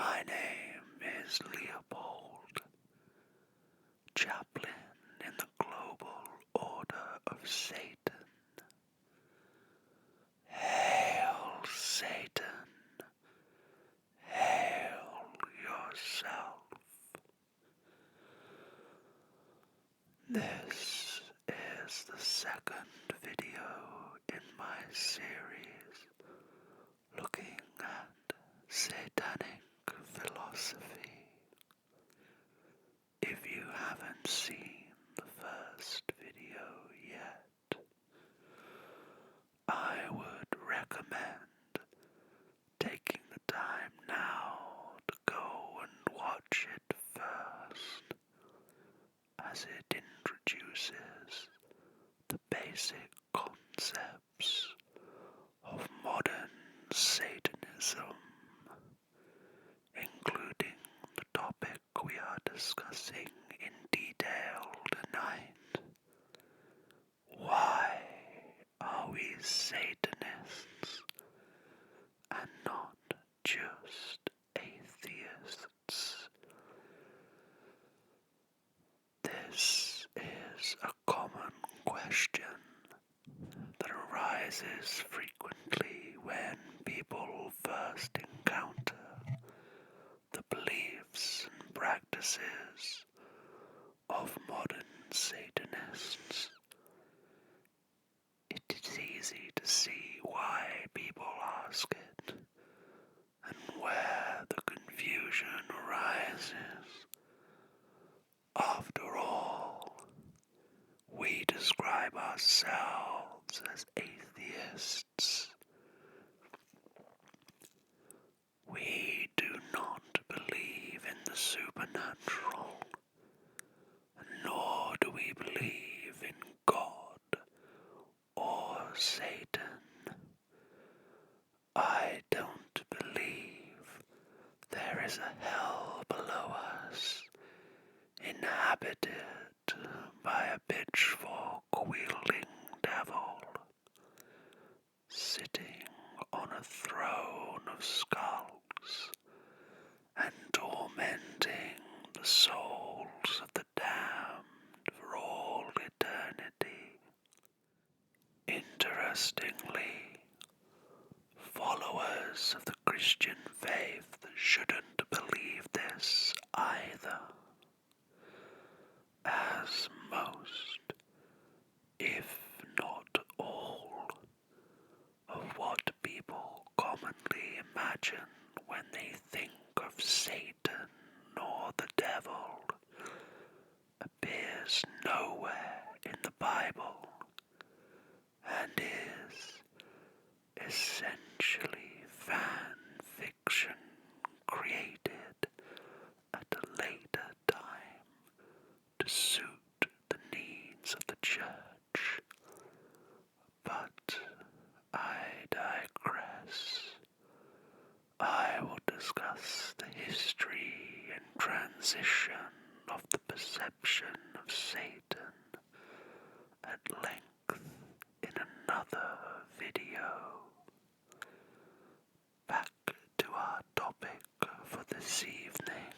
My name is Leopold, chaplain in the global order of Satan. Hail Satan, hail yourself. This is the second video in my series looking at Satanic philosophy. If you haven't seen the first video yet, I would recommend taking the time now to go and watch it first, as it introduces the basic concepts of modern Satanism, including the topic we are discussing in detail tonight. Why are we Satanists and not just atheists? This is a common question that arises frequently when people first encounter the beliefs and practices of modern Satanists. It is easy to see why people ask it and where the confusion arises. After all, we describe ourselves as atheists. We do not believe in the supernatural, nor do we believe in God or Satan. I don't believe there is a hell below us, inhabited by a pitchfork-wielding devil, sitting on a throne of skulls and tormenting the souls of the damned for all eternity. Interestingly, followers of the Christian faith shouldn't believe this either, as most, if not all, of what people commonly imagine when they think of Satan or the devil appears nowhere in the Bible and is essentially fan fiction created at a later time to suit the needs of the church. But I digress. I will discuss the history and transition of the perception of Satan at length in another video. Back to our topic for this evening.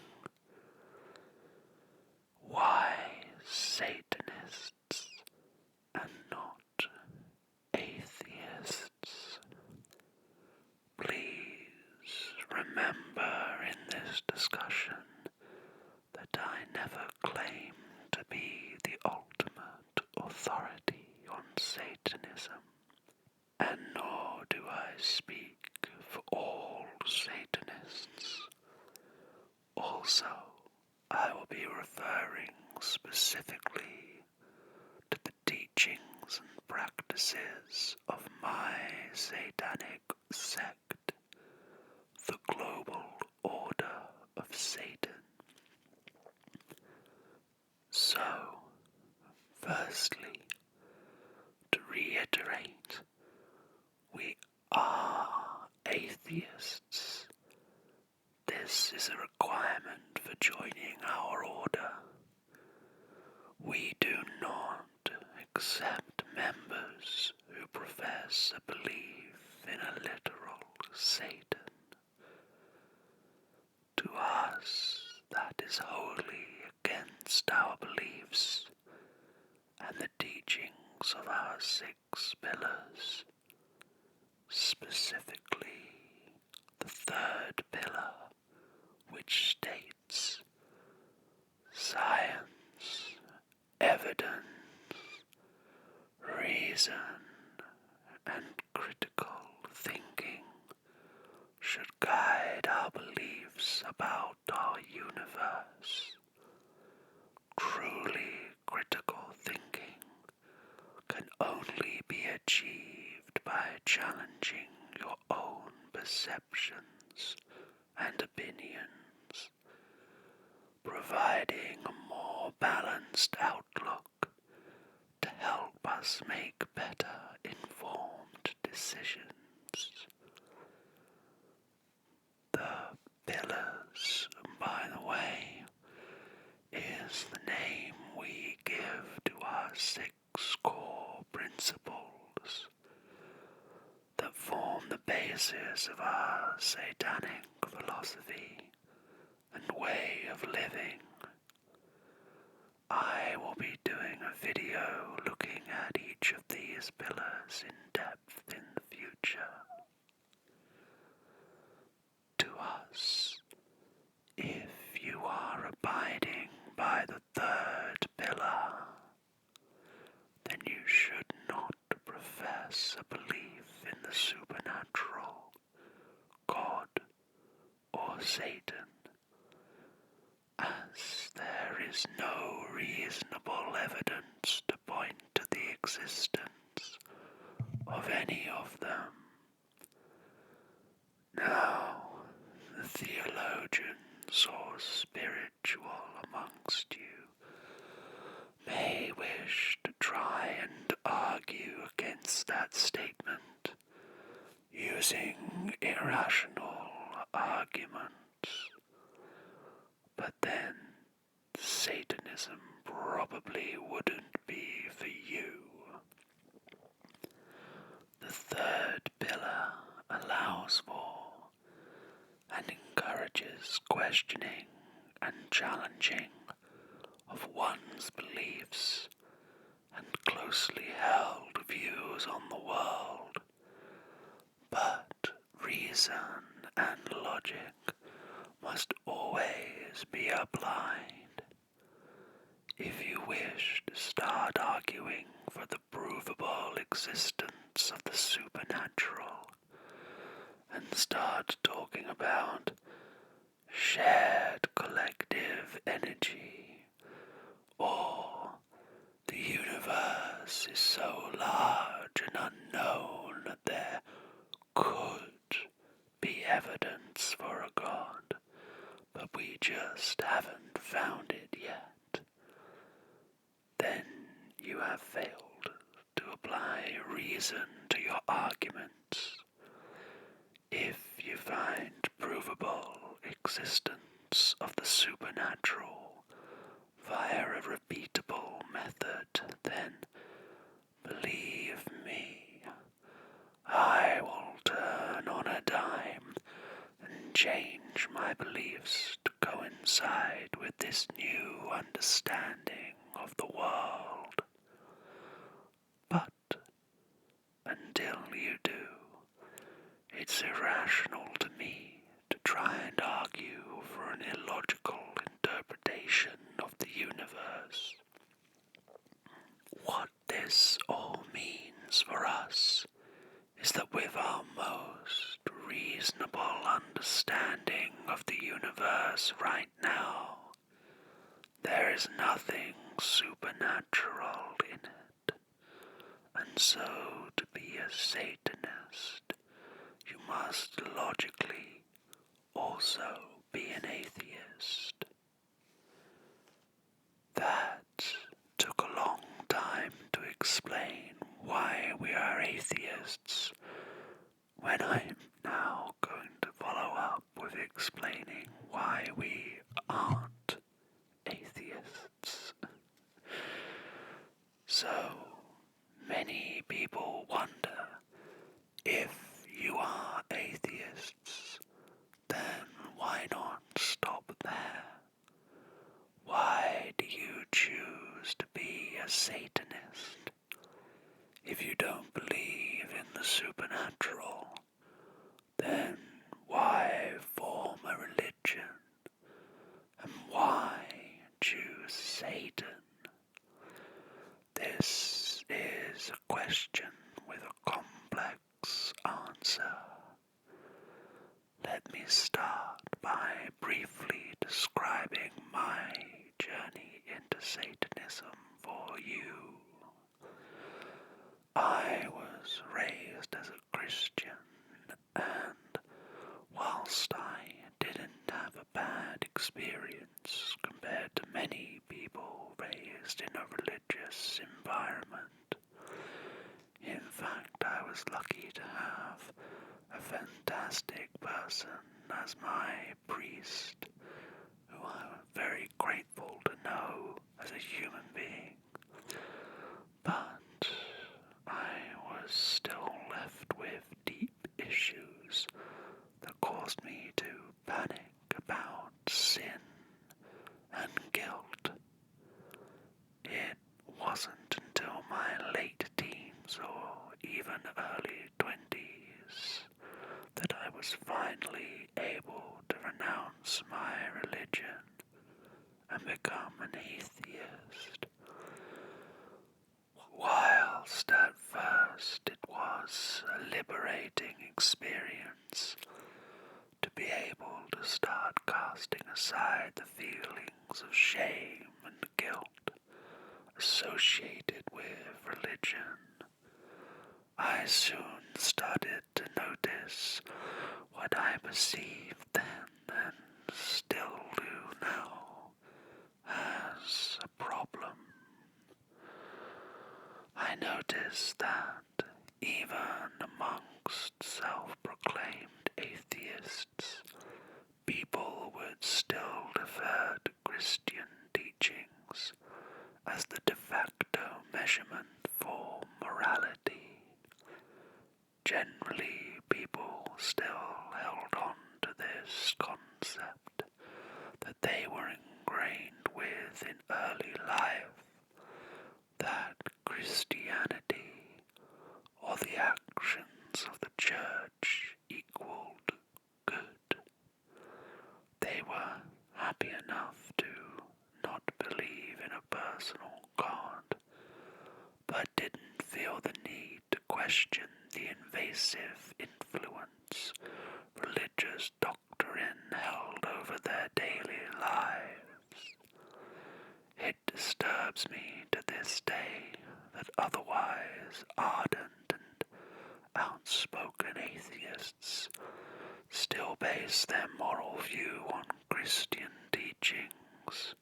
Why Satanists and not atheists? Please remember in this discussion that I never claim to be the ultimate authority on Satanism, and nor do I speak for all Satanists. Also, I will be referring specifically to the teachings and practices of my Satanic sect, the Global Order of Satan. So, firstly, to reiterate, we are atheists. This is a requirement for joining our order. We do not accept members who profess a belief in a literal Satan. To that is wholly against our beliefs and the teachings of our 6 pillars, specifically the 3rd pillar, which states science, evidence, reason, and critical thinking should guide our beliefs about our universe. Truly critical thinking can only be achieved by challenging your own perceptions and opinions, providing a more balanced outlook to help us make better informed decisions. The pillars, by the way, is the name we give to our 6 core principles that form the basis of our satanic philosophy and way of living. I will be doing a video looking at each of these pillars in depth in the future. To us, if you are abiding by the 3rd pillar, then you should not profess a belief in the supernatural, God, or Satan, as there is no reasonable evidence to point to the existence of any of them. Now, the theologians or spiritual amongst you may wish to try and argue against that statement using irrational arguments, but then Satanism probably wouldn't be for you. The 3rd pillar allows for and encourages questioning and challenging of one's beliefs and closely held views on the world, but reason and logic must always be applied. If you wish to start arguing for the provable existence of the supernatural and start talking about shared collective energy, or the universe is so large and unknown that there could be evidence for a God, but we just haven't found it yet, then you have failed to apply reason to your arguments. If you find provable existence of the supernatural via a repeatable method, then believe me, I will turn on a dime and change my beliefs to coincide with this new understanding of the world. But until you do, it's irrational to me to try and argue for an illogical interpretation of the universe. What this all means for us is that with our most reasonable understanding of the universe right now, there is nothing supernatural in it. And so, to be a Satanist, you must logically also be an atheist. That took a long time to explain why we are atheists, when I'm now going to follow up with explaining why we aren't atheists. So, many people wonder, if you are atheists, then why not stop there? start by briefly describing my journey into Satanism for you. I was raised as a Christian, and whilst I didn't have a bad experience compared to many people raised in a religious environment, in fact I was lucky to have a fantastic person as my priest, who I'm very grateful to know as a human being. But I was still left with deep issues that caused me to panic about sin and guilt. It wasn't until my late teens or even early 20s that I was finally able to renounce my religion and become an atheist. Whilst at first it was a liberating experience to be able to start casting aside the feelings of shame and guilt associated with religion, I soon started to notice what I perceived then and still do now as a problem. I noticed that even amongst self-proclaimed atheists, people would still defer to Christian teachings as the de facto measurement for morality. Generally, people still held on to this concept that they were ingrained with in early life, that Christianity or the actions of the church equaled good. They were happy enough to not believe in a personal God, but didn't feel the need to question the invasive influence religious doctrine held over their daily lives. It disturbs me to this day that otherwise ardent and outspoken atheists still base their moral view on Christian teachings.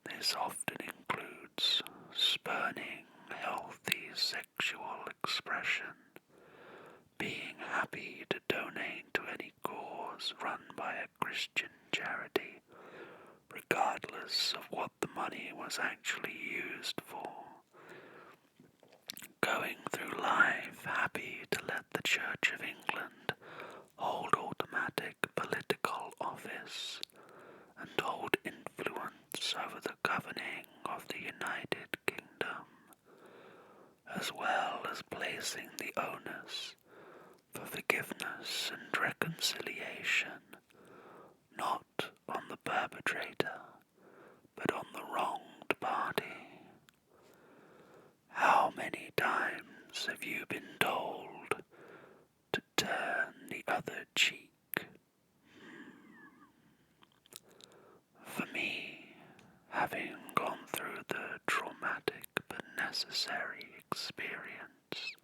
This often includes spurning healthy sexual expression, being happy to donate to any cause run by a Christian charity, regardless of what the money was actually used for, going through life happy to let the Church of England hold automatic political office and hold influence over the governing of the United Kingdom, as well as placing the onus for forgiveness and reconciliation not on the perpetrator, but on the wronged party. How many times have you been told to turn the other cheek? For me, having gone through the traumatic but necessary experience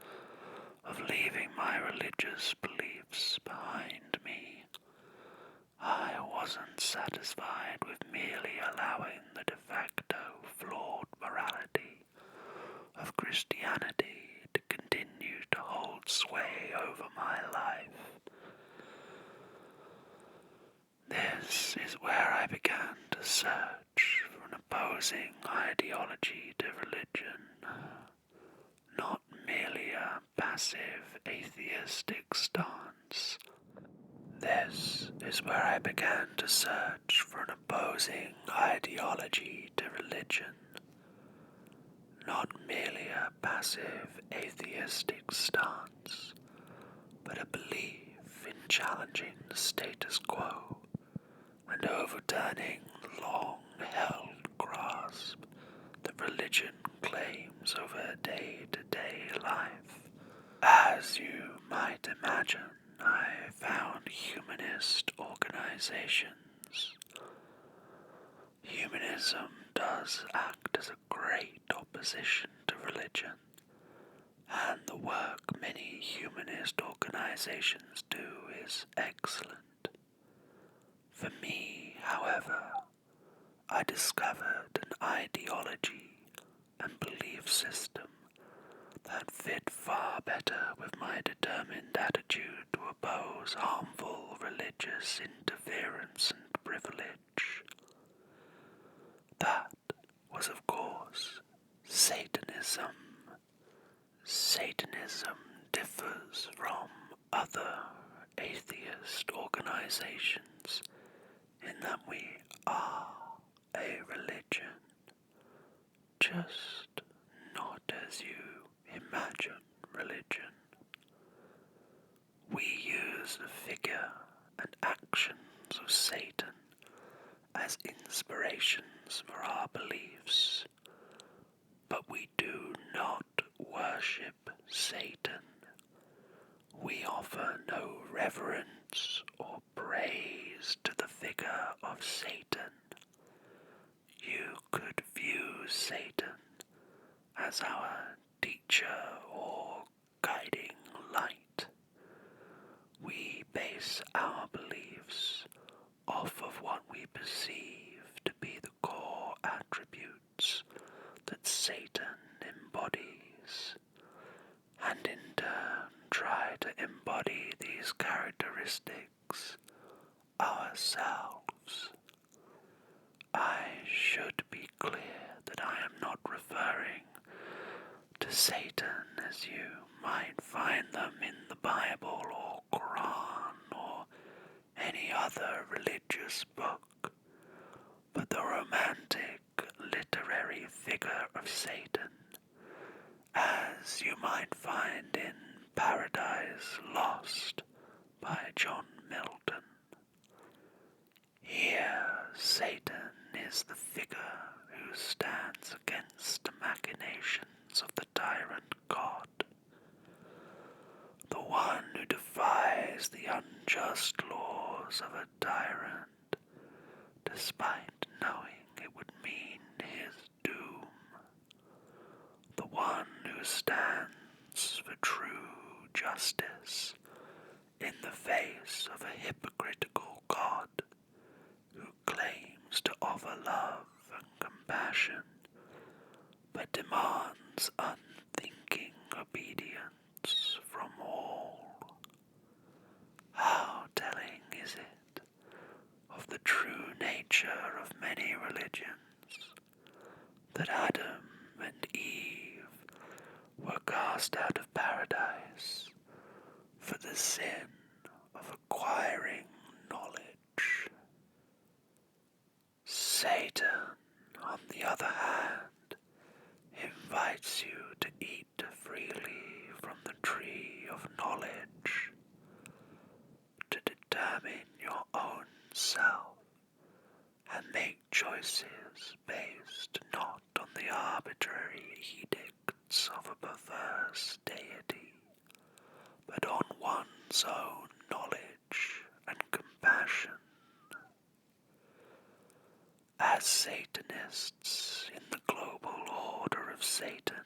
of leaving my religious beliefs behind me, I wasn't satisfied with merely allowing the de facto flawed morality of Christianity to continue to hold sway over my life. This is where I began to search for an opposing ideology to religion, not merely a passive atheistic stance. This is where I began to search for an opposing ideology to religion, not merely a passive atheistic stance, but a belief in challenging the status quo and overturning the long-held grasp that religion claims over day-to-day life. As you might imagine, I found humanist organizations. Humanism does act as a great opposition to religion, and the work many humanist organizations do is excellent. For me, however, I discovered an ideology and belief system that fit far better with my determined attitude to oppose harmful religious interference and privilege. That was, of course, Satanism. Satanism differs from other atheist organizations in that we are a religion, just not as you imagine religion. We use the figure and actions of Satan as inspirations for our beliefs, but we do not worship Satan. We offer no reverence or praise to the figure of Satan. You could view Satan as our teacher or guiding light. We base our beliefs off of what we perceive to be the core attributes that Satan embodies, and in turn try to embody these characteristics ourselves. I should be clear that I am not referring to Satan as you might find them in the Bible or Quran or any other religious book, but the romantic literary figure of Satan, as you might find in Paradise Lost by John Milton. Here, Satan is the figure who stands against the machinations of the tyrant God, the one who defies the unjust laws of a tyrant, despite knowing it would mean his doom, the one who stands for true justice in the face of a hypocritical God who claims to offer love and compassion, but demands unthinking obedience from all. How telling is it of the true nature of many religions that Adam and Eve were cast out of paradise for the sin of acquiring knowledge. Satan, on the other hand, invites you to eat freely from the tree of knowledge, to determine your own self and make choices based not on the arbitrary edicts of a perverse deity, but on one's own knowledge and compassion. As Satanists in the global order of Satan,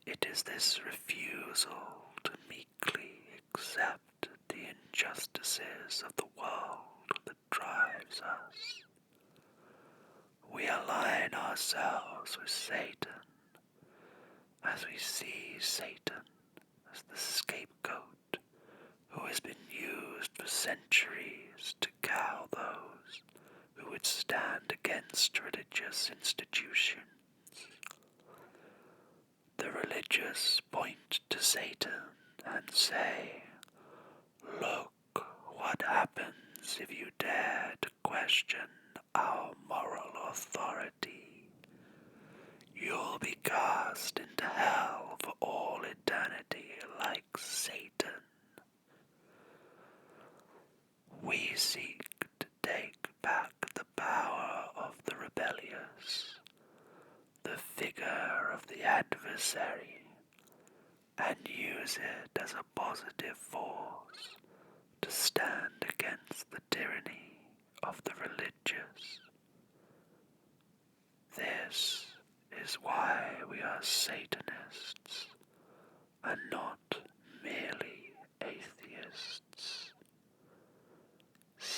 it is this refusal to meekly accept the injustices of the world that drives us. We align ourselves with Satan as we see Satan as the scapegoat who has been used for centuries to cow those who would stand against religious institutions. The religious point to Satan and say, "Look what happens if you dare to question our moral authority. You'll be cast into hell for all eternity like Satan." We seek to take back the power of the rebellious, the figure of the adversary, and use it as a positive force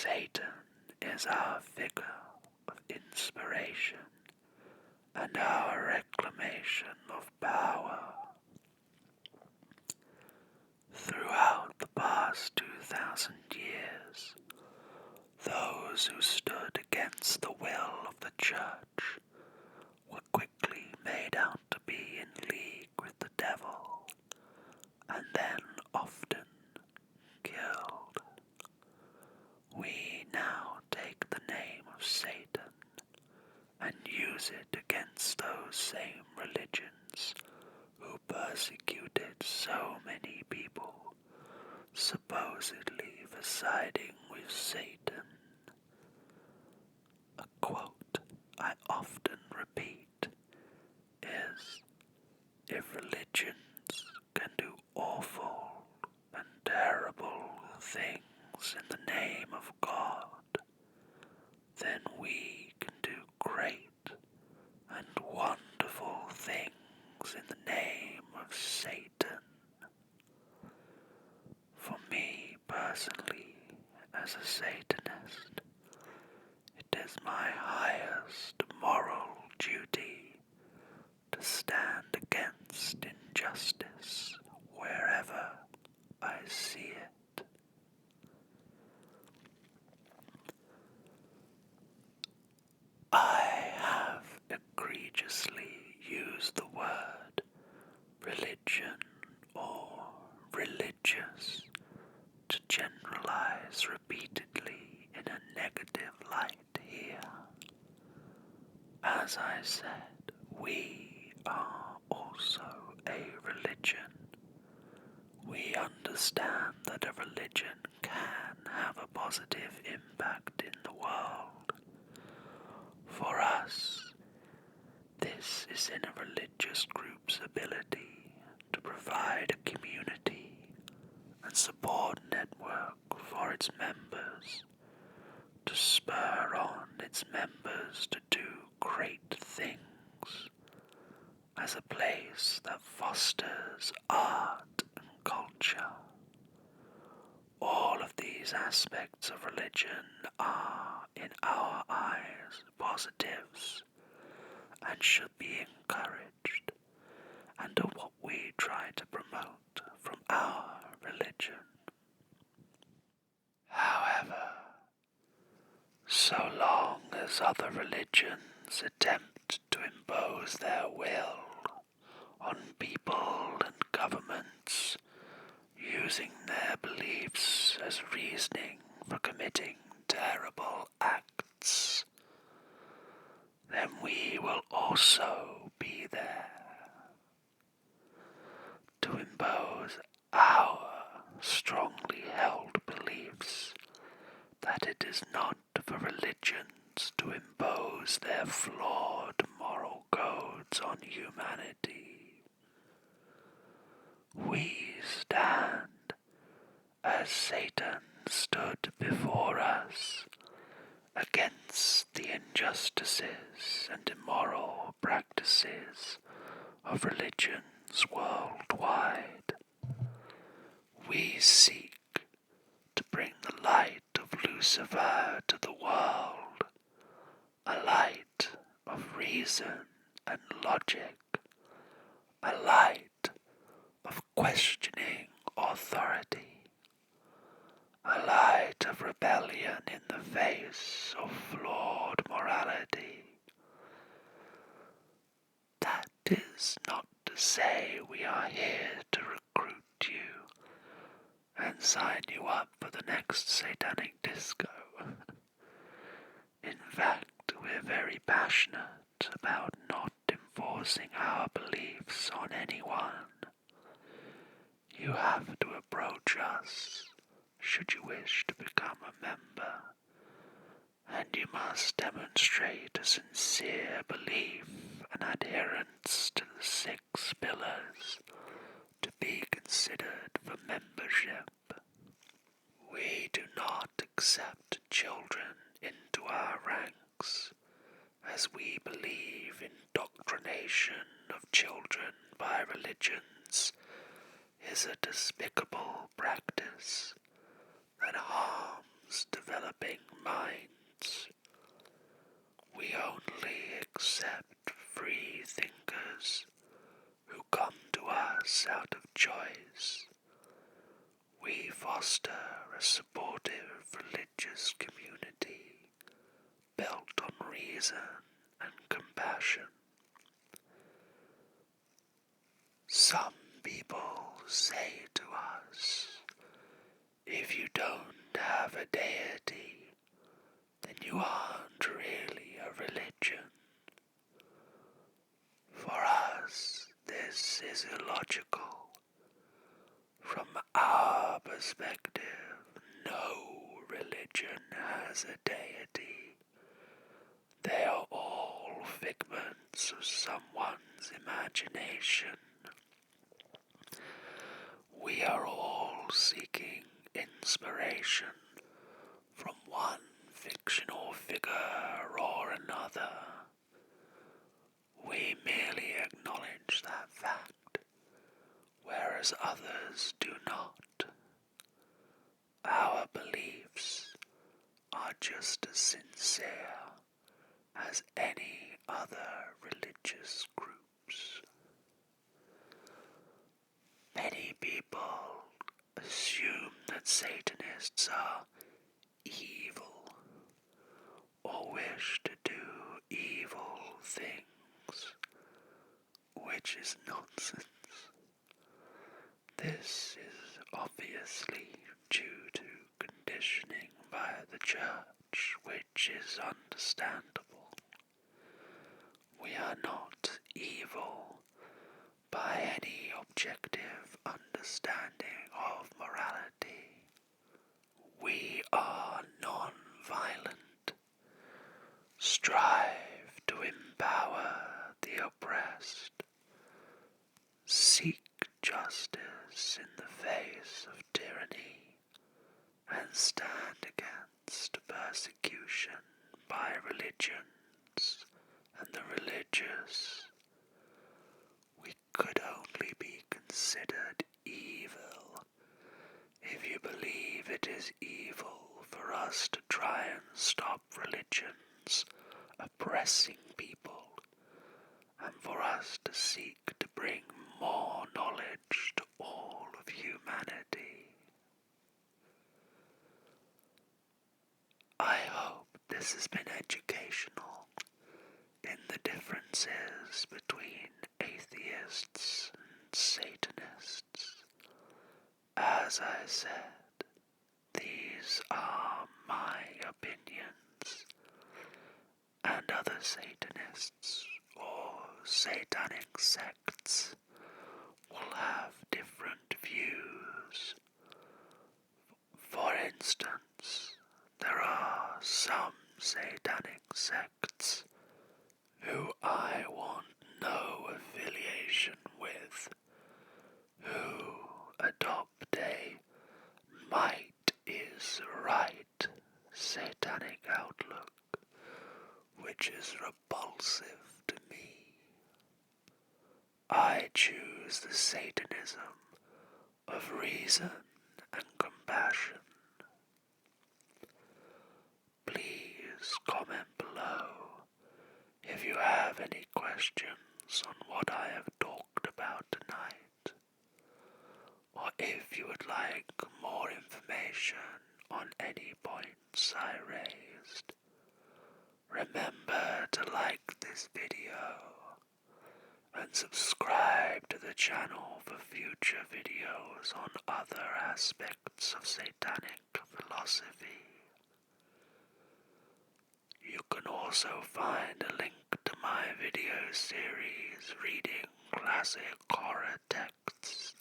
Satan is our figure of inspiration and our reclamation of power. Throughout the past 2,000 years, those who stood against the will of the Church were quickly made out to be in league with the devil, and then often killed. We now take the name of Satan and use it against those same religions who persecuted so many people, supposedly for siding with Satan. A quote I often repeat is, "If religions can do awful and terrible things in the name of God, then we can do great and wonderful things in the name of Satan." For me personally, as a Satanist, it is my highest moral duty to stand against injustice wherever I see it. I have egregiously used the word religion or religious to generalize repeatedly in a negative light here. As I said, we are also a religion. We understand that a religion can have a positive impact in the world. For us, this is in a religious group's ability to provide a community and support network for its members, to spur on its members to do great things, as a place that fosters art and culture. All of these aspects of religion are, in our eyes, positives and should be encouraged, and are what we try to promote from our religion. However, so long as other religions attempt to impose their will on people and governments, using their beliefs as reasoning for committing terrible acts, then we will also be there to impose our strongly held beliefs that it is not for religions to impose their flawed moral codes on humanity. We stand as Satan stood before us against the injustices and immoral practices of religions worldwide. We seek to bring the light of Lucifer to the world, a light of reason and logic, a light of questioning authority, a light of rebellion in the face of flawed morality. That is not to say we are here to recruit you and sign you up for the next satanic disco. In fact, we're very passionate about not enforcing our beliefs on anyone. You have to approach us should you wish to become a member, and you must demonstrate a sincere belief and adherence to the 6 pillars to be considered for membership. We do not accept children into our ranks, as we believe indoctrination of children by religions is a despicable practice that harms fast developing minds. We only accept free thinkers who come to us out of choice. We foster a supportive religious community built on reason and compassion. Some people say to us, if you don't have a deity, then you aren't really a religion. For us, this is illogical. From our perspective, no religion has a deity. They are all figments of someone's imagination. We are all seeking inspiration from one fictional figure or another. We merely acknowledge that fact, whereas others do not. Our beliefs are just as sincere as any other religious groups. Many people assume that Satanists are evil or wish to do evil things, which is nonsense. This is obviously due to conditioning by the church, which is understandable. We are not evil by any objective understanding of morality. We are non-violent. Strive to empower the oppressed. Seek justice in the face of tyranny and stand against persecution by religions and the religious. We could only be considered evil if you believe it is evil for us to try and stop religions oppressing people, and for us to seek to bring more knowledge to all of humanity. I hope this has been educational in the differences between atheists and Satanists. As I said, these are my opinions, and other Satanists or satanic sects will have different views. For instance, there are some satanic sects who I want no affiliation with, who adopt a might is right satanic outlook, which is repulsive to me. I choose the Satanism of reason and compassion. Please comment below if you have any questions on what I have talked about tonight, or if you would like more information on any points I raised. Remember to like this video and subscribe to the channel for future videos on other aspects of satanic philosophy. You can also find a link to my video series reading classic horror texts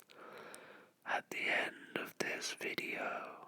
at the end of this video.